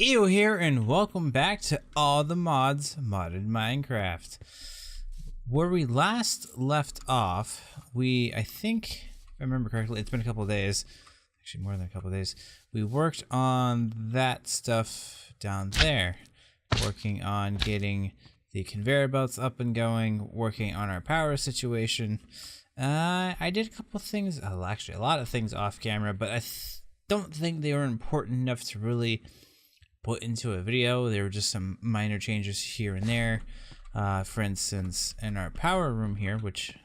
Eo here, and welcome back to All the Mods Modded Minecraft. Where we last left off, I think, if I remember correctly, it's been a couple of days, actually more than a couple of days, we worked on that stuff down there, working on getting the conveyor belts up and going, working on our power situation. I did a couple things, actually a lot of things off camera, but I don't think they were important enough to really put into a video. There were just some minor changes here and there. For instance, in our power room here, which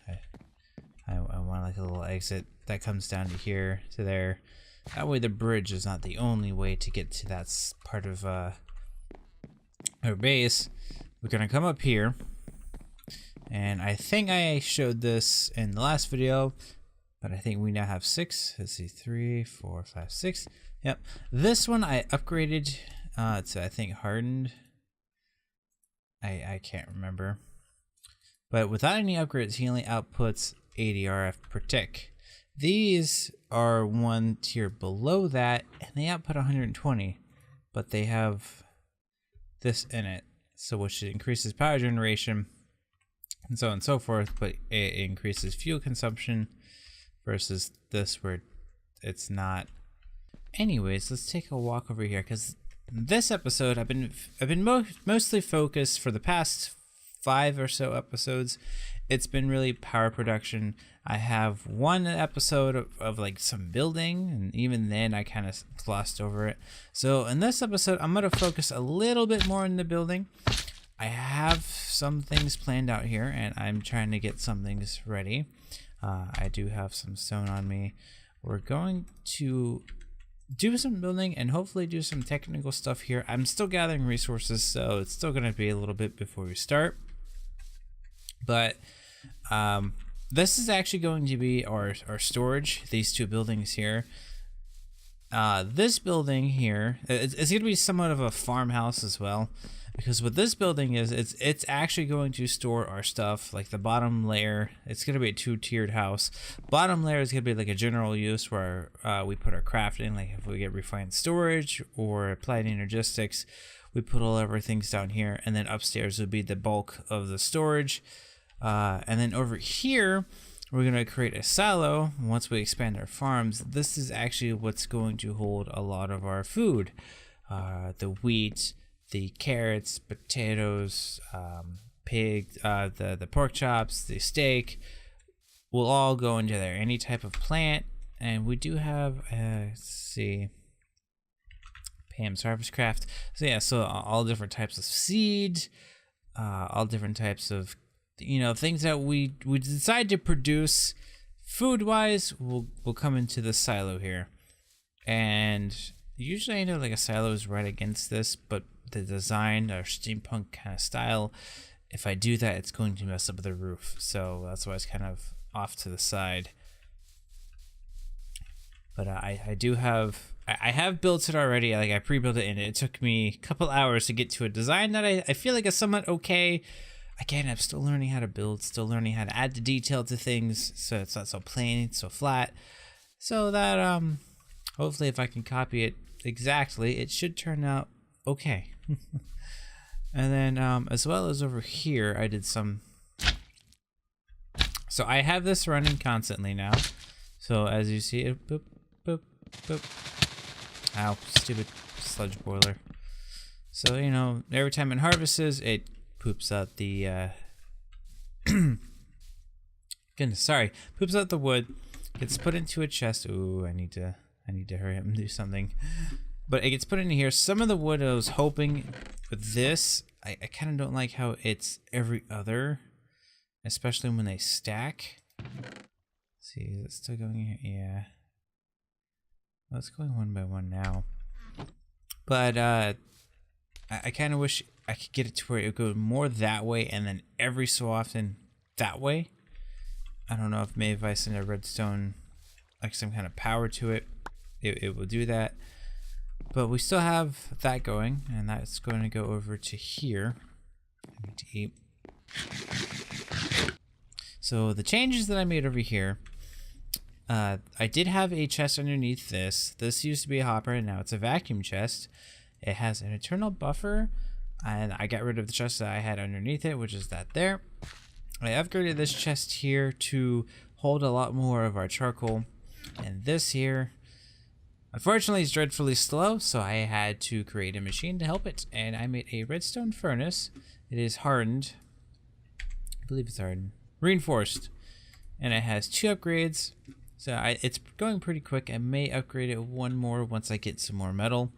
I want like a little exit that comes down to here to there. That way the bridge is not the only way to get to that part of our base. We're gonna come up here, and I think I showed this in the last video, but I think we now have 6. Let's see, 3, 4, 5, 6. Yep, this one I upgraded to, I think, hardened. I can't remember, but without any upgrades, he only outputs 80 RF per tick. These are one tier below that, and they output 120, but they have this in it, so which increases power generation and so on and so forth, but it increases fuel consumption versus this where it's not. Anyways, let's take a walk over here, because this episode I've been mostly focused for the past 5 or so episodes. It's been really power production. I have one episode of like some building, and even then I kind of glossed over it. So in this episode I'm going to focus a little bit more on the building. I have some things planned out here, and I'm trying to get some things ready. I do have some stone on me. We're going to do some building and hopefully do some technical stuff here. I'm still gathering resources, so it's still going to be a little bit before we start. But this is actually going to be our storage, these two buildings here. This building here, it's going to be somewhat of a farmhouse as well, because what this building is, it's actually going to store our stuff. Like the bottom layer, it's going to be a 2-tiered house. Bottom layer is going to be like a general use where we put our crafting, like if we get refined storage or applied energistics, we put all of our things down here, and then upstairs would be the bulk of the storage. And then over here, we're going to create a silo. Once we expand our farms, this is actually what's going to hold a lot of our food. The wheat, the carrots, potatoes, the pork chops, the steak will all go into there. Any type of plant. And we do have, let's see, Pam's Harvest Craft. So yeah, so all different types of seed, all different types of, things that we decide to produce food-wise will come into the silo here. And usually I know like a silo is right against this, but the design or steampunk kind of style, if I do that, it's going to mess up the roof. So that's why it's kind of off to the side. But I have built it already. Like I pre-built it, and it took me a couple hours to get to a design that I feel like is somewhat okay. Again, I'm still learning how to build, still learning how to add the detail to things, so it's not so plain, so flat. So that hopefully if I can copy it exactly, it should turn out okay. And then as well as over here, I did some. So I have this running constantly now. So as you see, it boop, boop, boop. Ow, stupid sludge boiler. So every time it harvests, it poops out the poops out the wood, gets put into a chest. Ooh, I need to hurry up and do something. But it gets put in here. Some of the wood I was hoping with this, I kind of don't like how it's every other, especially when they stack. Let's see, is it still going in here? Yeah. Well, it's going one by one now. But I kind of wish I could get it to where it would go more that way, and then every so often that way. I don't know if maybe if I send a redstone, like some kind of power to it, it will do that. But we still have that going, and that's going to go over to here. I need to eat. So the changes that I made over here, I did have a chest underneath this. This used to be a hopper, and now it's a vacuum chest. It has an internal buffer, and I got rid of the chest that I had underneath it, which is that there. I upgraded this chest here to hold a lot more of our charcoal, and this here, unfortunately, is dreadfully slow, so I had to create a machine to help it, and I made a redstone furnace. It is hardened. I believe it's hardened. Reinforced. And it has 2 upgrades, so it's going pretty quick. I may upgrade it 1 more once I get some more metal,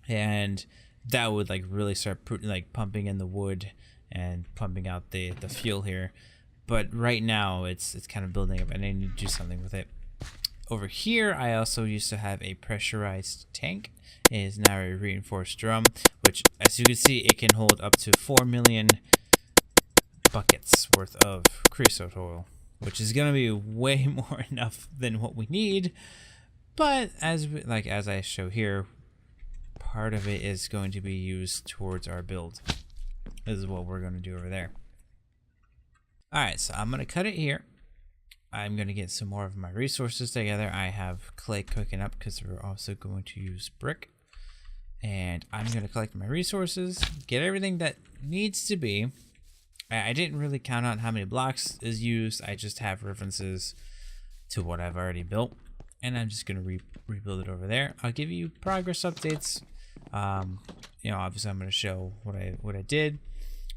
and that would like really start pumping in the wood and pumping out the fuel here. But right now it's kind of building up, and I need to do something with it. Over here, I also used to have a pressurized tank. It is now a reinforced drum, which, as you can see, it can hold up to 4 million buckets worth of creosote oil, which is going to be way more enough than what we need. But as I show here, part of it is going to be used towards our build. This is what we're going to do over there. Alright, so I'm going to cut it here. I'm going to get some more of my resources together. I have clay cooking up because we're also going to use brick. And I'm going to collect my resources, get everything that needs to be. I didn't really count out how many blocks is used. I just have references to what I've already built. And I'm just going to rebuild it over there. I'll give you progress updates. You know, obviously I'm going to show what I did.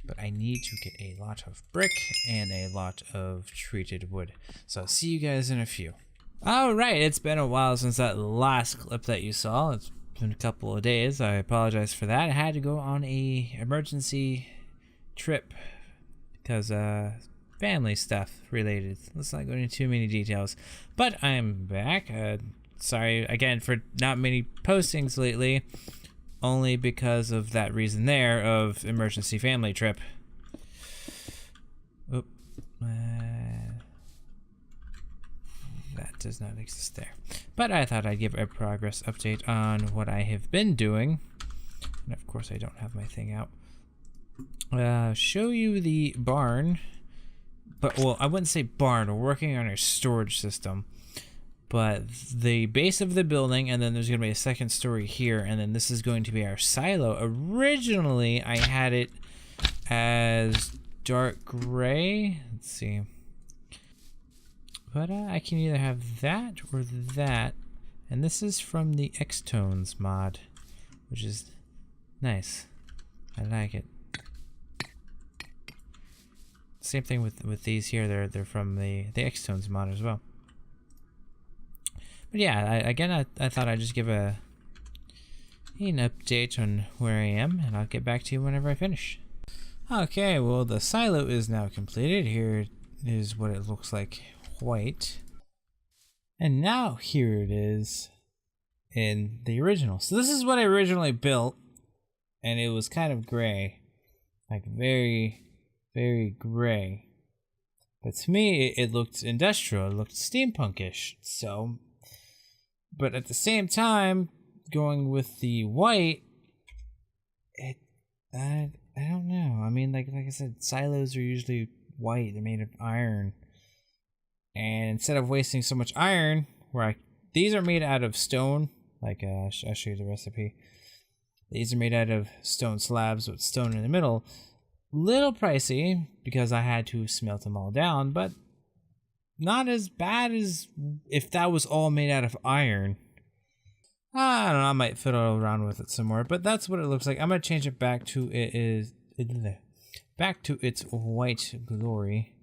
But I need to get a lot of brick and a lot of treated wood. So I'll see you guys in a few. Alright, it's been a while since that last clip that you saw. It's been a couple of days. I apologize for that. I had to go on a emergency trip because family stuff related. Let's not go into too many details. But I'm back. Sorry again for not many postings lately. Only because of that reason there of emergency family trip. Oop. That does not exist there. But I thought I'd give a progress update on what I have been doing. And of course I don't have my thing out. Show you the barn. But, well, I wouldn't say barn. We're working on our storage system. But the base of the building, and then there's going to be a second story here, and then this is going to be our silo. Originally, I had it as dark gray. Let's see. But I can either have that or that. And this is from the X-Tones mod, which is nice. I like it. Same thing with these here. They're from the X-Tones mod as well. But yeah, I thought I'd just give an update on where I am, and I'll get back to you whenever I finish. Okay, well, the silo is now completed. Here is what it looks like white. And now here it is in the original. So this is what I originally built, and it was kind of gray. Like very, very gray. But to me, it looked industrial. It looked steampunkish. So... But at the same time, going with the white, I don't know. I mean, like I said, silos are usually white. They're made of iron. And instead of wasting so much iron, these are made out of stone. Like, I'll show you the recipe. These are made out of stone slabs with stone in the middle. Little pricey because I had to smelt them all down, but not as bad as if that was all made out of iron. I don't know, I might fiddle around with it some more, but that's what it looks like. I'm going to change it back to its white glory.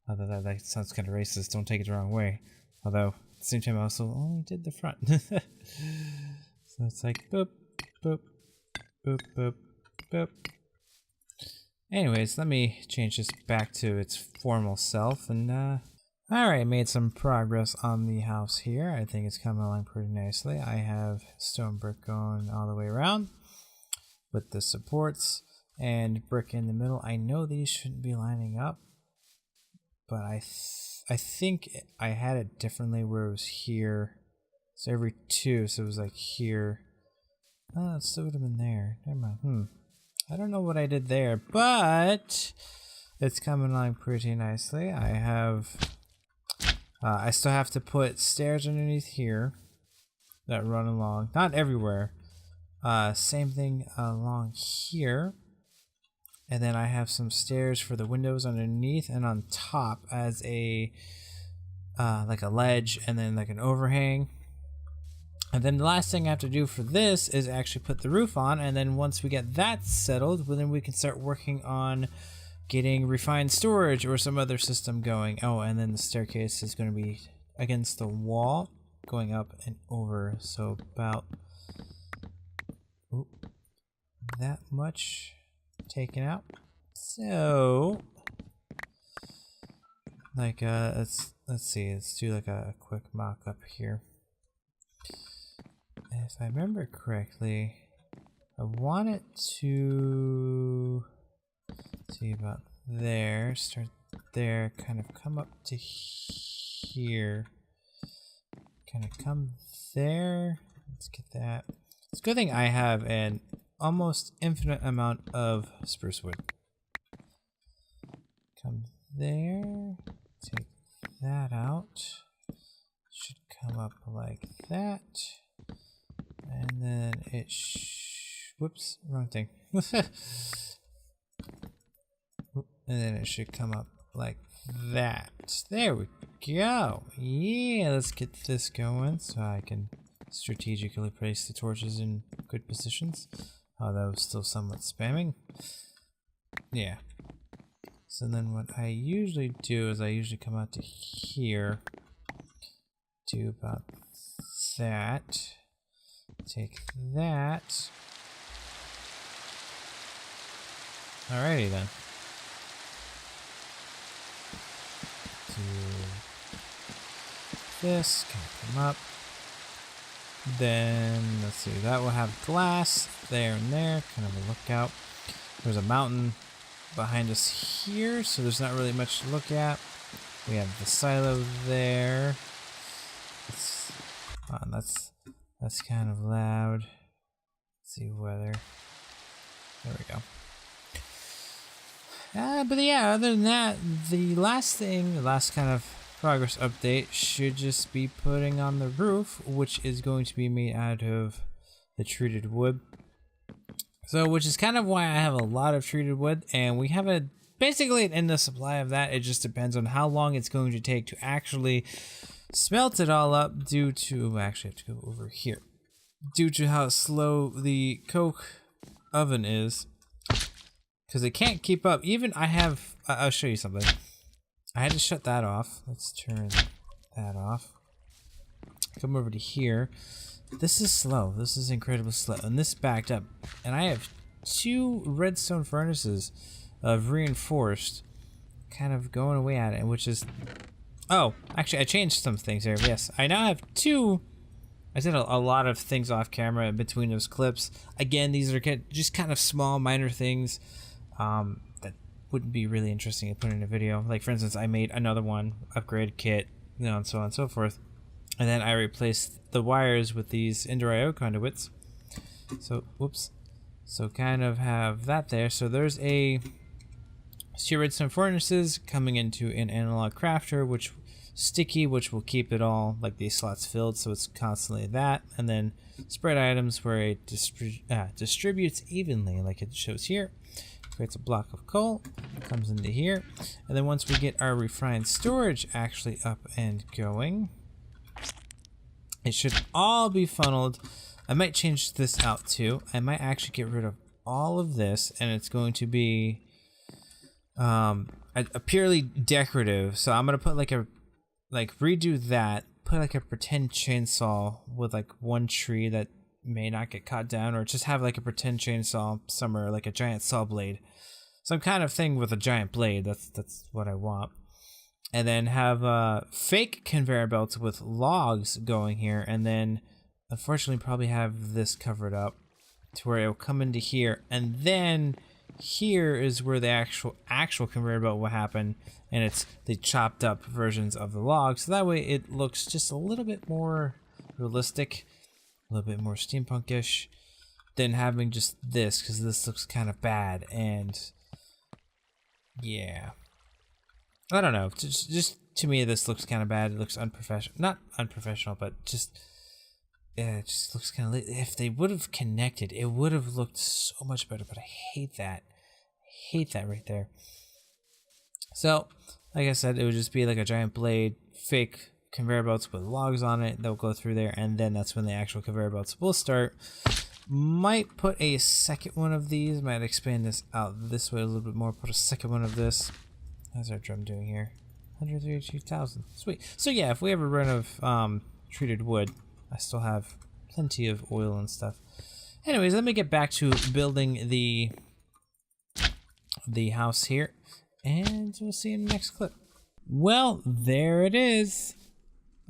Although that sounds kind of racist, don't take it the wrong way. Although, at the same time, I also only did the front. So it's like, boop, boop, boop, boop, boop. Anyways, let me change this back to its formal self, and alright, made some progress on the house here. I think it's coming along pretty nicely. I have stone brick going all the way around with the supports and brick in the middle. I know these shouldn't be lining up, but I think I had it differently where it was here. So every 2, so it was like here. Oh, it still would have been there. Never mind. I don't know what I did there, but it's coming along pretty nicely. I still have to put stairs underneath here that run along. Not everywhere, Same thing along here. And then I have some stairs for the windows underneath and on top as a like a ledge and then like an overhang. And then the last thing I have to do for this is actually put the roof on, and then once we get that settled, well, then we can start working on getting refined storage or some other system going. Oh, and then the staircase is going to be against the wall, going up and over, so about that much taken out. So, like, let's see, let's do like a quick mock-up here. If I remember correctly, I want it to see about there, start there, kind of come up to here, kind of come there. Let's get that. It's a good thing I have an almost infinite amount of spruce wood. Come there, take that out. Should come up like that. And then it whoops, wrong thing. And then it should come up like that. There we go. Yeah, let's get this going so I can strategically place the torches in good positions. Although still somewhat spamming. Yeah. So then what I usually do is I usually come out to here. Do about that. Take that. Alrighty then. Do this, kind of come up. Then, let's see, that will have glass there and there, kind of a lookout. There's a mountain behind us here, so there's not really much to look at. We have the silo there. That's kind of loud. Let's see whether. There we go. But yeah, other than that, the last kind of progress update should just be putting on the roof, which is going to be made out of the treated wood. So, which is kind of why I have a lot of treated wood, and we have basically an endless supply of that. It just depends on how long it's going to take to actually smelt it all up due to, actually I have to go over here, due to how slow the coke oven is, because it can't keep up. Even I'll show you something. I had to shut that off. Let's turn that off. Come over to here. This is slow. This is incredibly slow, and this backed up. And I have 2 redstone furnaces of reinforced kind of going away at it, which is, oh, actually I changed some things there. Yes, I now have 2. I did a lot of things off camera in between those clips. Again, these are just kind of small, minor things that wouldn't be really interesting to put in a video. Like, for instance, I made another one, upgrade kit, you know, and so on and so forth. And then I replaced the wires with these Ender IO conduits. So, whoops. So kind of have that there. So there's a 2 redstone furnaces coming into an analog crafter, which sticky, which will keep it all, like, these slots filled, so it's constantly that. And then spread items where it distributes evenly, like it shows here. Creates a block of coal, comes into here, and then once we get our refined storage actually up and going, it should all be funneled. I might change this out too. I might actually get rid of all of this, and it's going to be a purely decorative. So I'm gonna put redo that, put like a pretend chainsaw with like one tree that may not get cut down, or just have like a pretend chainsaw somewhere, like a giant saw blade, some kind of thing with a giant blade. That's what I want. And then have fake conveyor belts with logs going here, and then unfortunately probably have this covered up to where it'll come into here, and then here is where the actual conveyor belt will happen, and it's the chopped up versions of the logs, so that way it looks just a little bit more realistic, a little bit more steampunkish than having just this, because this looks kind of bad. And yeah, I don't know, just to me this looks kind of bad. It looks unprofessional, not unprofessional, but just Yeah, it just looks kind of. If they would have connected, it would have looked so much better. But I hate that. I hate that right there. So, like I said, it would just be like a giant blade, fake conveyor belts with logs on it. They'll go through there, and then that's when the actual conveyor belts will start. Might put a second one of these. Might expand this out this way a little bit more. Put a second one of this. How's our drum doing here? 132,000. Sweet. So yeah, if we ever run out of treated wood, I still have plenty of oil and stuff. Anyways, let me get back to building the house here, and we'll see you in the next clip. Well, there it is.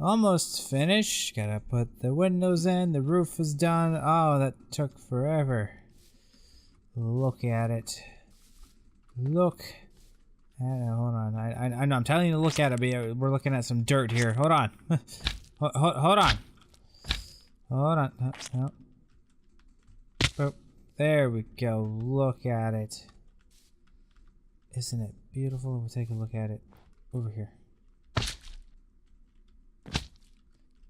Almost finished. Gotta put the windows in. The roof is done. Oh, that took forever. Look at it. Look. Hold on. I know I'm telling you to look at it, but we're looking at some dirt here. Hold on. Hold on. Hold on. No. Oh, there we go. Look at it. Isn't it beautiful? We'll take a look at it over here.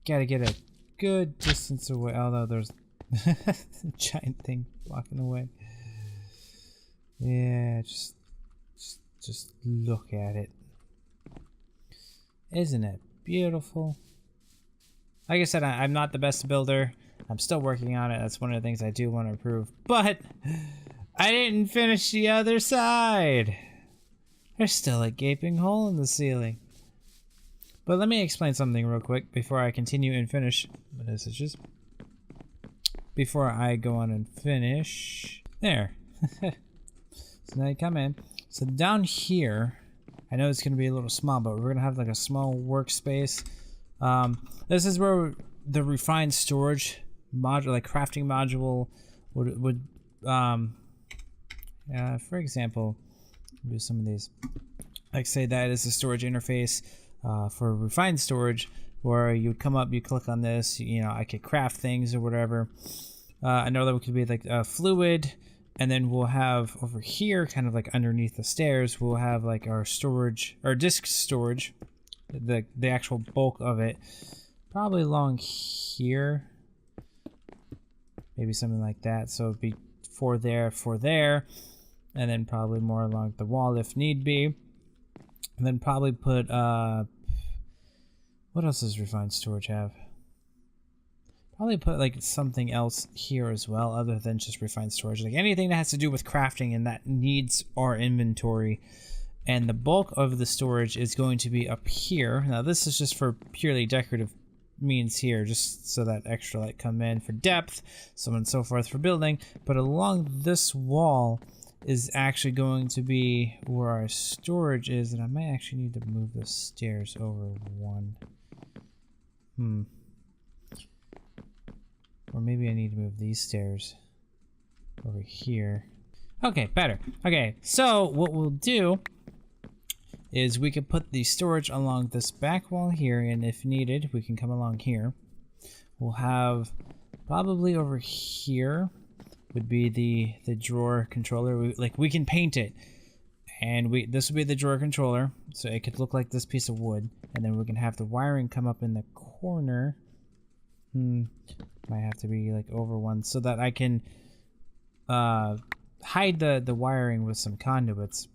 Gotta get a good distance away, although there's a giant thing blocking the way. Yeah, just look at it. Isn't it beautiful? Like I said, I'm not the best builder. I'm still working on it. That's one of the things I do want to improve. But I didn't finish the other side. There's still a gaping hole in the ceiling. But let me explain something real quick before I continue and finish. Messages. Before I go on and finish. There. So now you come in. So down here, I know it's going to be a little small, but we're going to have like a small workspace. This is where the refined storage module, like crafting module, would for example, do some of these. Like say that is the storage interface for refined storage, where you would come up, you click on this, you know, I could craft things or whatever. Another one could be like fluid, and then we'll have over here, kind of like underneath the stairs, we'll have like our storage, or disk storage, the actual bulk of it, probably along here, maybe something like that. So it'd be for there, and then probably more along the wall if need be. And then probably put, what else does refined storage have? Probably put like something else here as well, other than just refined storage. Like anything that has to do with crafting and that needs our inventory. And the bulk of the storage is going to be up here. Now this is just for purely decorative means here, just so that extra light come in for depth, so on and so forth for building. But along this wall is actually going to be where our storage is, and I might actually need to move the stairs over one. Or maybe I need to move these stairs over here. Okay, better. Okay, so what we'll do is we could put the storage along this back wall here, and if needed, we can come along here. We'll have probably over here would be the drawer controller. We can paint it, and this would be the drawer controller, so it could look like this piece of wood, and then we can have the wiring come up in the corner. Might have to be like over one, so that I can hide the wiring with some conduits.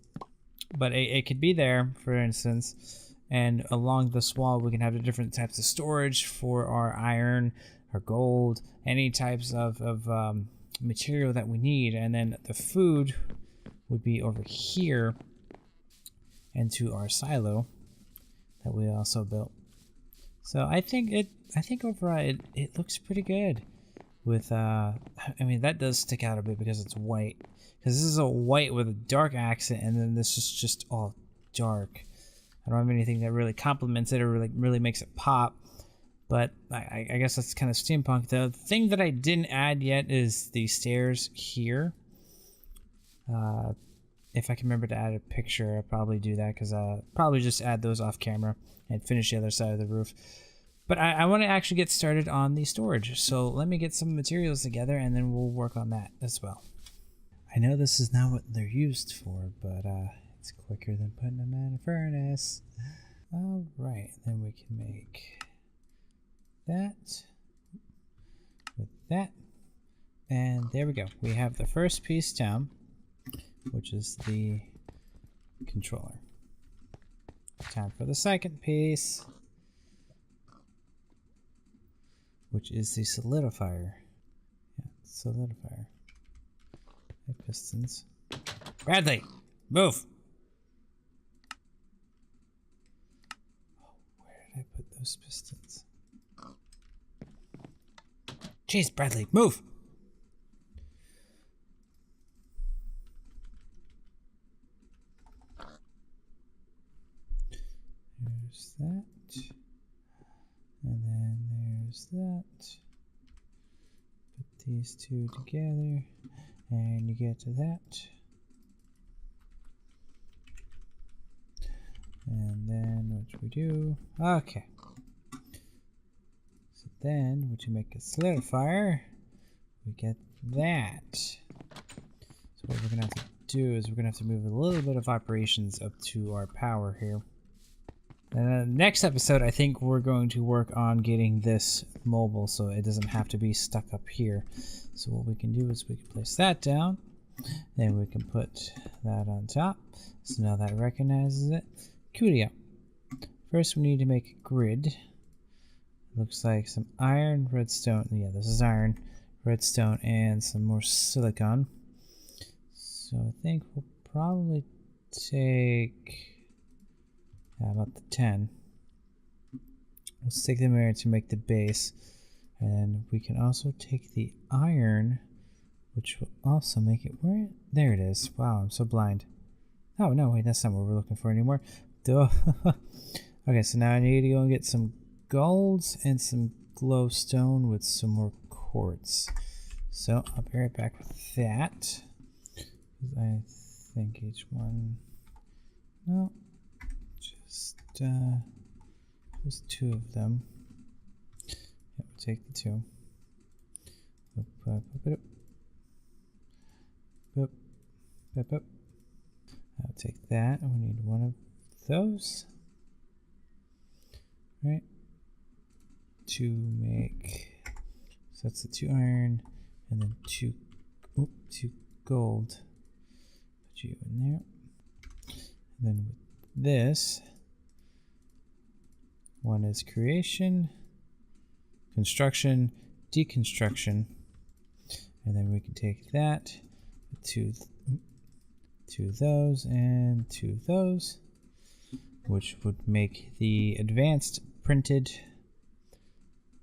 But it could be there, for instance, and along this wall we can have the different types of storage for our iron, our gold, any types of material that we need. And then the food would be over here into our silo that we also built. So I think overall it looks pretty good. With I mean, that does stick out a bit because it's white. Because this is a white with a dark accent, and then this is just all dark. I don't have anything that really complements it or really makes it pop. But I guess that's kind of steampunk. The thing that I didn't add yet is the stairs here. If I can remember to add a picture, I'll probably do that, because I'll probably just add those off camera and finish the other side of the roof. But I want to actually get started on the storage. So let me get some materials together, and then we'll work on that as well. I know this is not what they're used for, but it's quicker than putting them in a furnace. All right, then we can make that. with that. And there we go. We have the first piece down, which is the controller. Time for the second piece, which is the solidifier. Yeah, solidifier. Pistons. Bradley, move! Where did I put those pistons? Jeez, Bradley, move! There's that. And then there's that. Put these two together. And you get to that. And then what we do? Okay. So then, what you make a solidifier, we get that. So what we're gonna have to do is we're gonna have to move a little bit of operations up to our power here. And next episode, I think we're going to work on getting this mobile so it doesn't have to be stuck up here. So what we can do is we can place that down, then we can put that on top. So now that recognizes it. Coolio. First we need to make a grid. Looks like some iron, redstone. Yeah, this is iron, redstone, and some more silicon. So I think we'll probably take about the 10. Let's take the mirror to make the base. And we can also take the iron, which will also make it where? There it is. Wow, I'm so blind. Oh, no, wait, that's not what we're looking for anymore. Duh. Okay, so now I need to go and get some golds and some glowstone with some more quartz. So I'll be right back with that. I think each one. No. Just two of them. Yep, we'll take the two. I'll take that. We need one of those. Right. To make. So that's the 2 iron, and then 2 gold. Put you in there. And then with this, one is creation, construction, deconstruction, and then we can take that, 2 those, and 2 those, which would make the advanced printed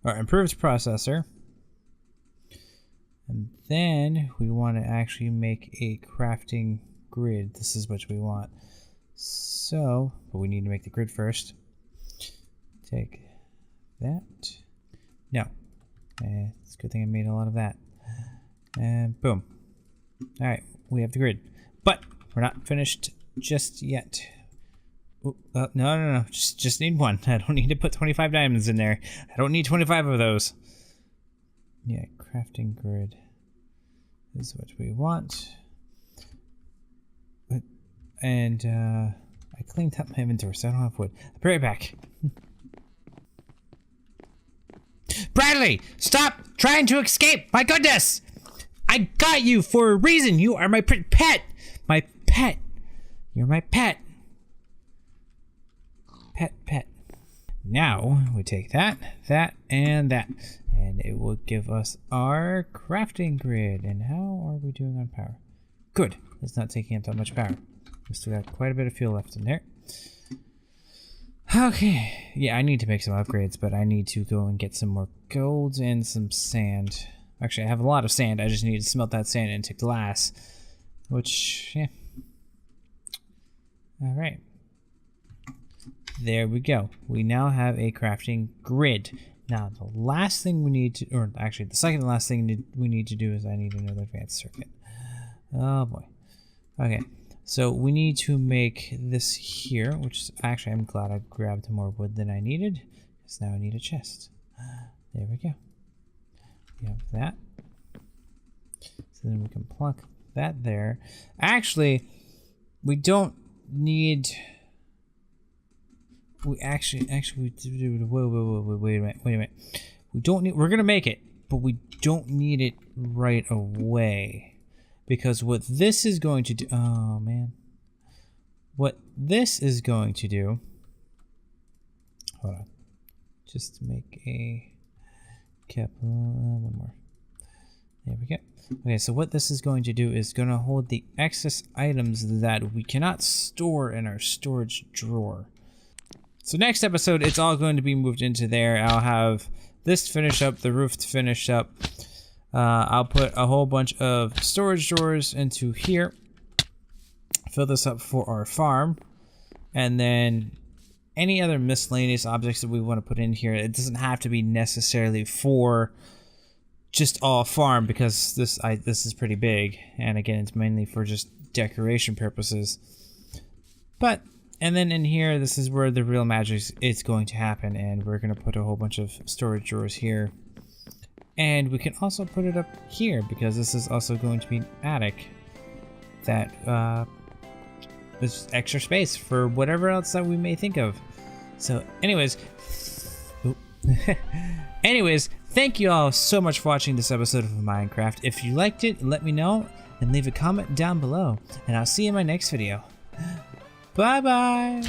or improved processor. And then we want to actually make a crafting grid. This is what we want. So, but we need to make the grid first. Take that. No. It's a good thing I made a lot of that. And boom. Alright, we have the grid. But we're not finished just yet. Ooh, no. Just need one. I don't need to put 25 diamonds in there. I don't need 25 of those. Yeah, crafting grid is what we want. And I cleaned up my inventory, so I don't have wood. I'll be right back. Bradley, stop trying to escape! My goodness! I got you for a reason. You are my pet. My pet. You're my pet. Pet. Now we take that, and that. And it will give us our crafting grid. And how are we doing on power? Good. It's not taking up that much power. We still got quite a bit of fuel left in there. Okay. Yeah, I need to make some upgrades, but I need to go and get some more gold and some sand. Actually, I have a lot of sand. I just need to smelt that sand into glass. Which, yeah. Alright. There we go. We now have a crafting grid. Now, the last thing we need to, or actually the second to last thing we need to do is I need another advanced circuit. Oh boy. Okay. So we need to make this here, which actually I'm glad I grabbed more wood than I needed, because now I need a chest. There we go. We have that. So then we can plunk that there. Actually, we don't need. We actually wait a minute. We don't need. We're gonna make it. but we don't need it right away. Because what this is going to do... Oh, man. What this is going to do... Hold on. Just to make a... one more. There we go. Okay, so what this is going to do is going to hold the excess items that we cannot store in our storage drawer. So next episode, it's all going to be moved into there. I'll have this finished up, the roof finished up. I'll put a whole bunch of storage drawers into here. Fill this up for our farm. And then any other miscellaneous objects that we want to put in here, it doesn't have to be necessarily for just all farm, because this is pretty big, and again it's mainly for just decoration purposes. And then in here, this is where the real magic is going to happen, and we're going to put a whole bunch of storage drawers here, and we can also put it up here because this is also going to be an attic that there's extra space for whatever else that we may think of. So anyways, thank you all so much for watching this episode of Minecraft. If you liked it, let me know and leave a comment down below, and I'll see you in my next video. Bye bye.